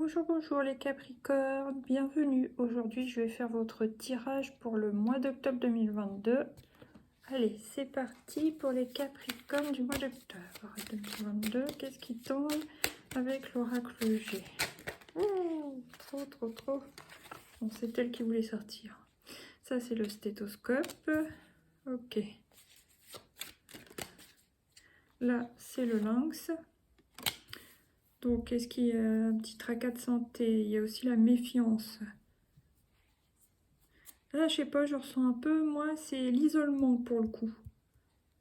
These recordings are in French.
Bonjour, bonjour les Capricornes, bienvenue. Aujourd'hui, je vais faire votre tirage pour le mois d'octobre 2022. Allez, c'est parti pour les Capricornes du mois d'octobre 2022. Qu'est-ce qui tombe avec l'oracle G? Oh, trop, trop, trop. Bon, c'est elle qui voulait sortir. Ça, c'est le stéthoscope. Ok. Là, c'est le lynx. Donc, est-ce qu'il y a un petit tracas de santé? Il y a aussi la méfiance. Là, je sais pas, je ressens un peu, moi, c'est l'isolement pour le coup.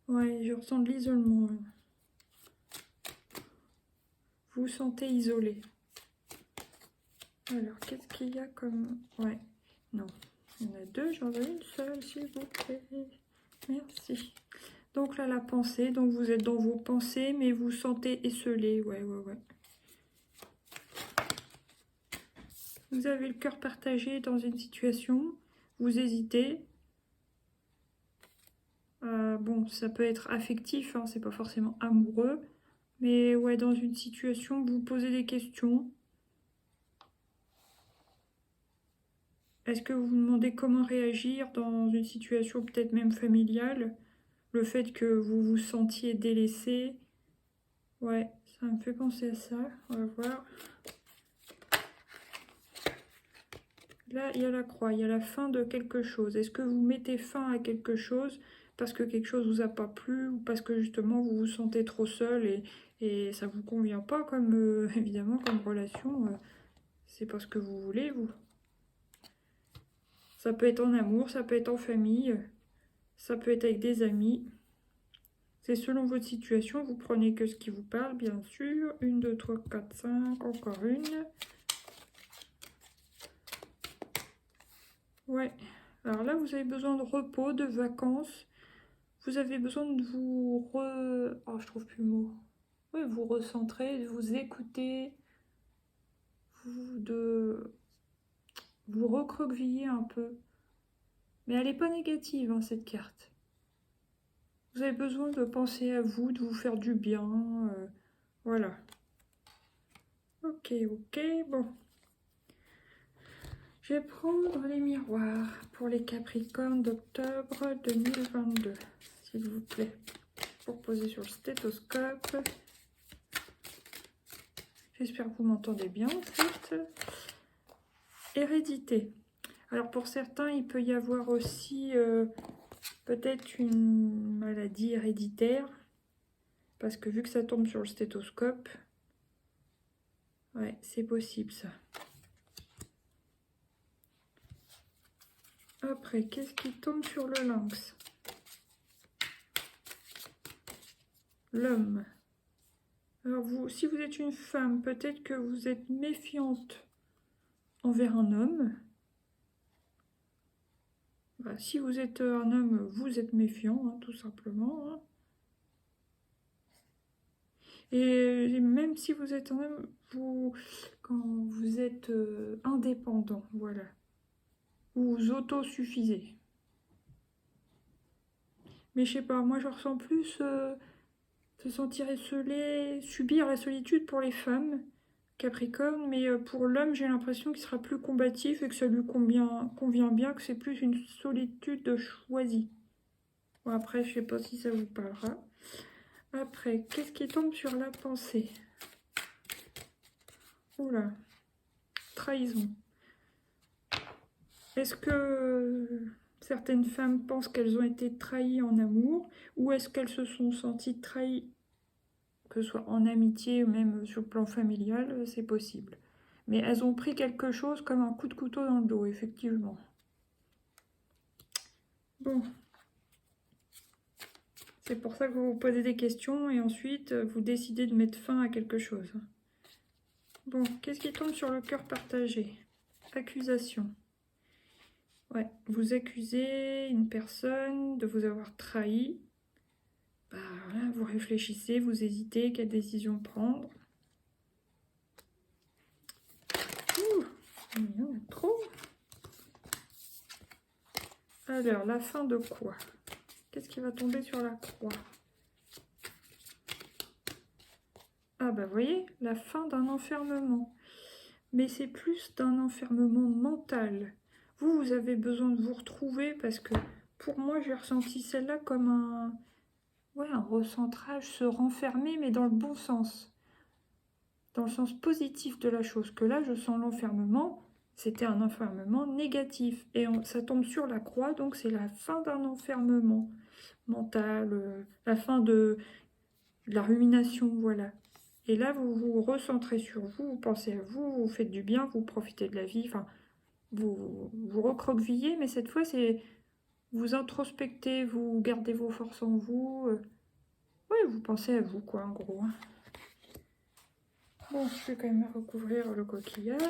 Ouais, je ressens de l'isolement. Vous vous sentez isolé. Alors, qu'est-ce qu'il y a comme... Ouais, non. Il y en a deux, j'en veux une seule, s'il vous plaît. Merci. Donc là, la pensée, donc vous êtes dans vos pensées, mais vous vous sentez esselé. Ouais. Vous avez le cœur partagé dans une situation, vous hésitez. Bon, ça peut être affectif, hein, c'est pas forcément amoureux. Mais ouais, dans une situation, vous posez des questions. Est-ce que vous vous demandez comment réagir dans une situation peut-être même familiale? Le fait que vous vous sentiez délaissé. Ouais, ça me fait penser à ça. On va voir. Là, il y a la croix, il y a la fin de quelque chose. Est-ce que vous mettez fin à quelque chose parce que quelque chose vous a pas plu ou parce que justement vous vous sentez trop seul et ça vous convient pas comme évidemment comme relation, c'est pas ce que vous voulez vous. Ça peut être en amour, ça peut être en famille, ça peut être avec des amis. C'est selon votre situation, vous prenez que ce qui vous parle, bien sûr. 1, 2, 3, 4, 5, encore une. Ouais. Alors là, vous avez besoin de repos, de vacances. Vous avez besoin de vous Oh, je trouve plus le mot. Oui, vous recentrer, de vous écouter, de vous recroqueviller un peu. Mais elle n'est pas négative, hein, cette carte. Vous avez besoin de penser à vous, de vous faire du bien. Voilà. Ok, bon. Je vais prendre les miroirs pour les Capricornes d'octobre 2022, s'il vous plaît, pour poser sur le stéthoscope. J'espère que vous m'entendez bien, en fait. Hérédité. Alors, pour certains, il peut y avoir aussi peut-être une maladie héréditaire, parce que vu que ça tombe sur le stéthoscope, ouais, c'est possible, ça. Après, qu'est-ce qui tombe sur le lynx? L'homme. Alors, si vous êtes une femme, peut-être que vous êtes méfiante envers un homme. Bah, si vous êtes un homme, vous êtes méfiant, hein, tout simplement. Hein. Et même si vous êtes un homme, quand vous êtes indépendant, voilà, vous vous autosuffisez. Mais je sais pas, moi je ressens plus se sentir esselé, subir la solitude pour les femmes, Capricorne, mais pour l'homme j'ai l'impression qu'il sera plus combatif et que ça lui convient bien, que c'est plus une solitude choisie. Bon, après, je sais pas si ça vous parlera. Après, qu'est-ce qui tombe sur la pensée? Oula, trahison. Est-ce que certaines femmes pensent qu'elles ont été trahies en amour ou est-ce qu'elles se sont senties trahies, que ce soit en amitié ou même sur le plan familial, c'est possible. Mais elles ont pris quelque chose comme un coup de couteau dans le dos, effectivement. Bon. C'est pour ça que vous vous posez des questions et ensuite vous décidez de mettre fin à quelque chose. Bon, qu'est-ce qui tombe sur le cœur partagé? Accusation. Ouais, vous accusez une personne de vous avoir trahi. Bah, voilà, vous réfléchissez, vous hésitez, quelle décision prendre. Ouh, il y en a trop. Alors, la fin de quoi? Qu'est-ce qui va tomber sur la croix? Ah bah, vous voyez, la fin d'un enfermement. mais c'est plus d'un enfermement mental. Vous avez besoin de vous retrouver parce que pour moi, j'ai ressenti celle-là comme un recentrage, se renfermer, mais dans le bon sens, dans le sens positif de la chose. Que là, je sens l'enfermement, c'était un enfermement négatif. Et ça tombe sur la croix, donc c'est la fin d'un enfermement mental, la fin de la rumination, voilà. Et là, vous vous recentrez sur vous, vous pensez à vous, vous faites du bien, vous profitez de la vie, enfin, vous recroquevillez, mais cette fois, c'est vous introspectez, vous gardez vos forces en vous. Oui, vous pensez à vous, quoi, en gros. Bon, je vais quand même recouvrir le coquillage.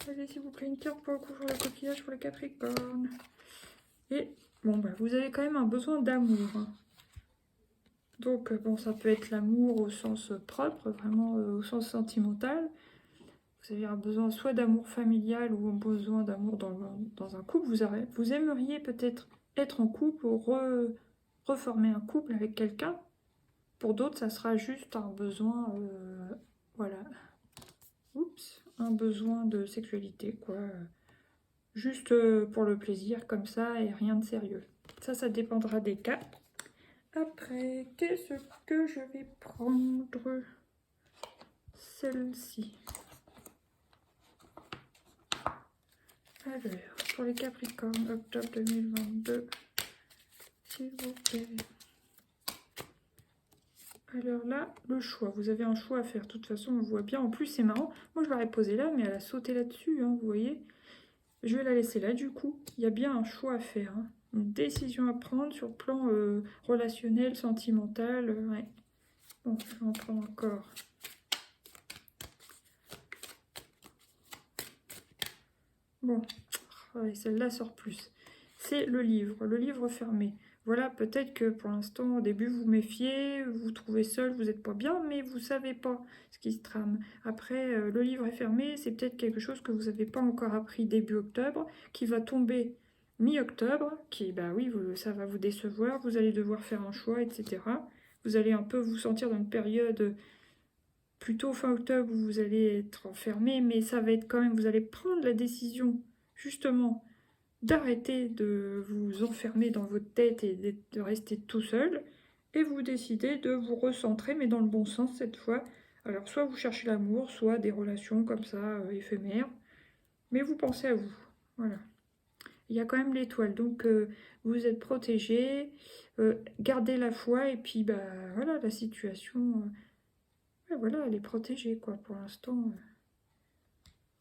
Allez, s'il vous plaît, une carte pour recouvrir le coquillage pour les Capricornes. Et, bon, bah, vous avez quand même un besoin d'amour. Donc, bon, ça peut être l'amour au sens propre, vraiment au sens sentimental. Vous avez un besoin soit d'amour familial ou un besoin d'amour dans un couple. Vous aimeriez peut-être être en couple ou reformer un couple avec quelqu'un. Pour d'autres, ça sera juste un besoin, voilà, oups, un besoin de sexualité, quoi. Juste pour le plaisir, comme ça, et rien de sérieux. Ça dépendra des cas. Après, qu'est-ce que je vais prendre? Celle-ci. Alors, pour les Capricornes, octobre 2022, s'il vous plaît. Alors là, le choix. Vous avez un choix à faire. De toute façon, on voit bien. En plus, c'est marrant. Moi, je l'aurais posée là, mais elle a sauté là-dessus, hein, vous voyez. Je vais la laisser là, du coup. Il y a bien un choix à faire. Hein. Une décision à prendre sur le plan relationnel, sentimental. Ouais. Bon, je vais en prendre encore. Bon, ouais, celle-là sort plus. C'est le livre fermé. Voilà, peut-être que pour l'instant, au début, vous méfiez, vous vous trouvez seul, vous n'êtes pas bien, mais vous ne savez pas ce qui se trame. Après, le livre est fermé, c'est peut-être quelque chose que vous n'avez pas encore appris début octobre, qui va tomber mi-octobre, qui, bah oui, ça va vous décevoir, vous allez devoir faire un choix, etc. Vous allez un peu vous sentir dans une période plutôt fin octobre où vous allez être enfermé, mais ça va être quand même, vous allez prendre la décision, justement, d'arrêter de vous enfermer dans votre tête et de rester tout seul, et vous décidez de vous recentrer, mais dans le bon sens cette fois. Alors soit vous cherchez l'amour, soit des relations comme ça, éphémères, mais vous pensez à vous. Voilà. Il y a quand même l'étoile, donc vous êtes protégé, gardez la foi, et puis bah voilà, la situation, voilà, elle est protégée quoi pour l'instant.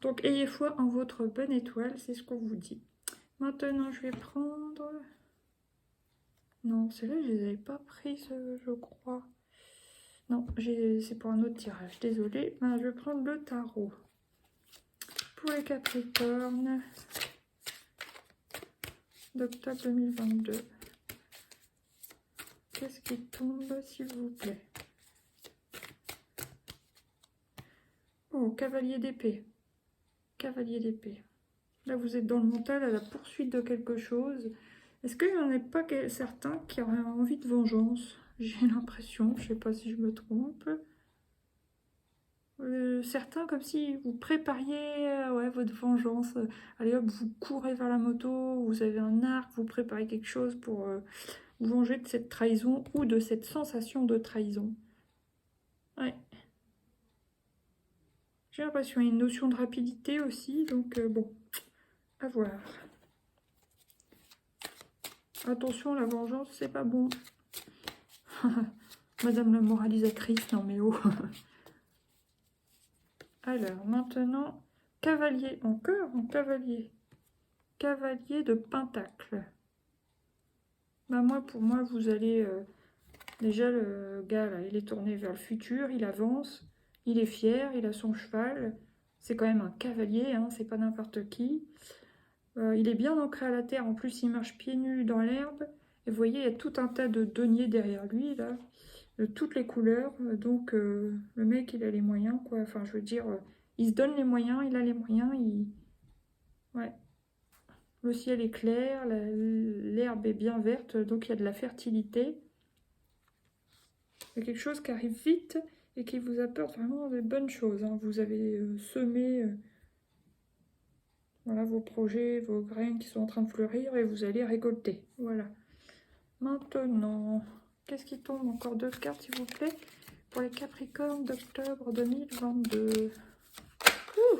Donc ayez foi en votre bonne étoile, c'est ce qu'on vous dit. Maintenant, je vais prendre... Non, celle-là, je les avais pas prises, je crois. Non, c'est pour un autre tirage, désolée. Ben, je vais prendre le tarot. Pour les Capricornes d'octobre 2022. Qu'est-ce qui tombe, s'il vous plaît? Oh, cavalier d'épée. Cavalier d'épée. Là, vous êtes dans le mental à la poursuite de quelque chose. Est-ce qu'il n'y en a pas certains qui auraient envie de vengeance? J'ai l'impression, je ne sais pas si je me trompe. Certains comme si vous prépariez ouais, votre vengeance. Allez hop, vous courez vers la moto, vous avez un arc, vous préparez quelque chose pour vous venger de cette trahison ou de cette sensation de trahison. Ouais. J'ai l'impression qu'il y a une notion de rapidité aussi, donc bon, à voir. Attention, la vengeance, c'est pas bon. Madame la moralisatrice, non mais oh. Alors, maintenant, cavalier, encore un cavalier. Cavalier de pentacle. Bah moi, pour moi, vous allez... déjà, le gars, là, il est tourné vers le futur, il avance, il est fier, il a son cheval. C'est quand même un cavalier, hein, c'est pas n'importe qui. Il est bien ancré à la terre, en plus, il marche pieds nus dans l'herbe. Et vous voyez, il y a tout un tas de deniers derrière lui, là, de toutes les couleurs. Donc, le mec, il a les moyens, quoi. Enfin, je veux dire, il se donne les moyens, il a les moyens, il... Ouais. Le ciel est clair, l'herbe est bien verte, donc il y a de la fertilité. Il y a quelque chose qui arrive vite et qui vous apporte vraiment des bonnes choses, hein. Vous avez semé voilà, vos projets, vos graines qui sont en train de fleurir et vous allez récolter. Voilà. Maintenant, qu'est-ce qui tombe? Encore 2 cartes, s'il vous plaît, pour les Capricornes d'octobre 2022. Ouh,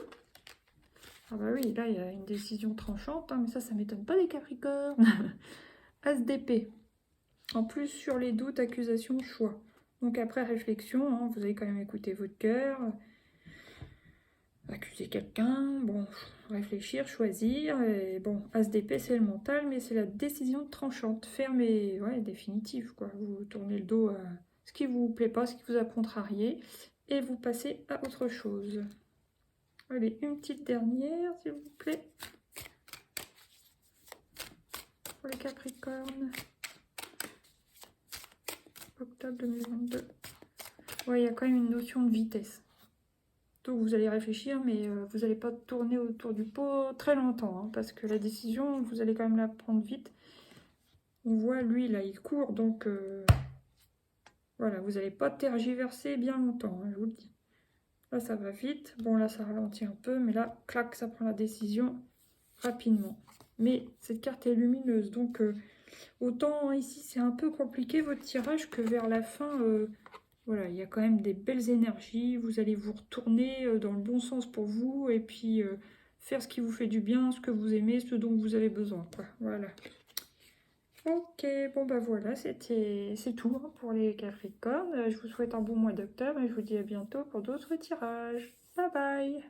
ah bah oui, là, il y a une décision tranchante, hein, mais ça m'étonne pas des Capricornes. As d'épée. En plus, sur les doutes, accusations, choix. Donc après réflexion, hein, vous allez quand même écouter votre cœur, accuser quelqu'un, bon, réfléchir, choisir, et bon, As d'épée, c'est le mental, mais c'est la décision tranchante, ferme et ouais, définitive, quoi. Vous tournez le dos à ce qui vous plaît pas, ce qui vous a contrarié, et vous passez à autre chose. Allez, une petite dernière, s'il vous plaît, pour les Capricornes. Octobre 2022. Ouais, il y a quand même une notion de vitesse. Donc vous allez réfléchir, mais vous n'allez pas tourner autour du pot très longtemps, hein, parce que la décision, vous allez quand même la prendre vite. On voit, lui, là, il court, donc voilà, vous n'allez pas tergiverser bien longtemps, hein, je vous le dis. Là, ça va vite. Bon, là, ça ralentit un peu, mais là, clac, ça prend la décision rapidement. Mais cette carte est lumineuse, donc autant ici, c'est un peu compliqué votre tirage que vers la fin... voilà, il y a quand même des belles énergies, vous allez vous retourner dans le bon sens pour vous et puis faire ce qui vous fait du bien, ce que vous aimez, ce dont vous avez besoin, quoi. Voilà. Ok, bon bah voilà, c'est tout, hein, pour les Capricornes. Je vous souhaite un bon mois d'octobre et je vous dis à bientôt pour d'autres tirages. Bye bye!